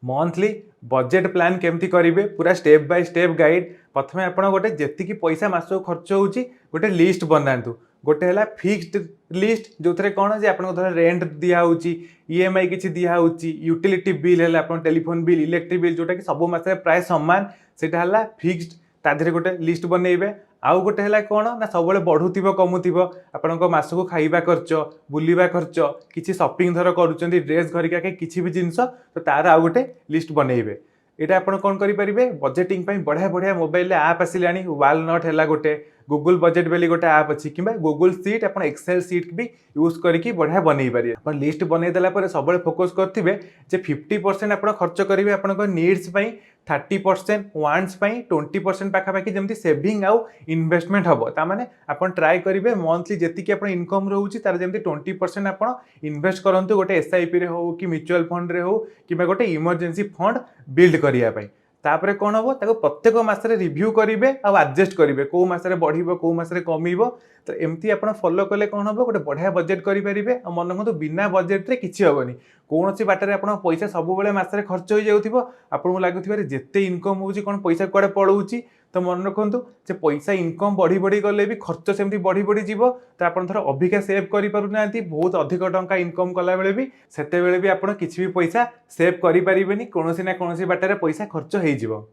Monthly budget plan केमती करेंगे पूरा स्टेप बाय स्टेप गाइड। प्रथम आप गोटे जी पैसा मासक खर्च होची गोटे लिस्ट बनातु। गोटे है फिक्स्ड लिस्ट जो थे कौन जे आप रेंट दिखाऊँगी ईएमआई किसी दिखाऊँगी यूटिलिटी बिल है टेलीफोन बिल इलेक्ट्रिक बिल जोटा कि सब मास प्राय सामान सेटा फिक्स्ड तादेह गोटे लिस्ट बनइबे। आउ गोटे है कौन ना सब बढ़ुव कमुव आपण मासक खाइबा खर्च बुलवा खर्च किसी शॉपिंग धर कर ड्रेस घरिका किसी भी जिनस तो तार आउ गोटे लिस्ट बनइबे। यहाँ आप कौन करेंगे बजेटिंग बढ़िया बढ़िया मोबाइल आप आसिला वालनट है गोटे गूगल बजेट बेली गोटे आप अच्छी कि गूगल सीट आप एक्सेल सीट भी यूज करके बढ़िया बनई पारे। आप लिस्ट बनईदेला सब फोकस करेंगे 50% आप खर्च करेंगे आप नीड्स 30% वांट्स 20% पाखापाखि जमी सेविंग आउ इन्वेस्टमेंट हम ताने आप ट्राए करेंगे मंथली जी आप इनकम रोचे तार जमी 20% आप इन्वेस्ट करूँ गोटे SIP हो कि म्यूचुअल फंड रे हो कि गोटे इमरजेंसी फंड बिल्ड करने। तापर कौन हम प्रत्येक मसरे रिव्यू करेंगे और एडजस्ट करेंगे कौ मसरे बढ़ कौ मसरे कम। तो एमती आप फॉलो कले कौन हम गोटे बढ़िया बजेट करेंगे। मन रखु बिना बजेट रे किसी हेनी कौन सी बाटर आप पैसा सब मसरे खर्च हो जाऊँ आपको लगुवे जिते इनकम हो कौन पैसा कुआडे पड़ोची। तो मन रखु से पैसा इनकम बढ़ी बढ़ी गले भी खर्च सेमती बढ़ी बढ़ी जीव। तो आप थोड़ा अधिका सेव करना बहुत अधिक टंका इनकम कला बेले भी सेते बेले भी आप किसी भी पैसा सेव करें कौन ना कौन बाटर पैसा खर्च हो।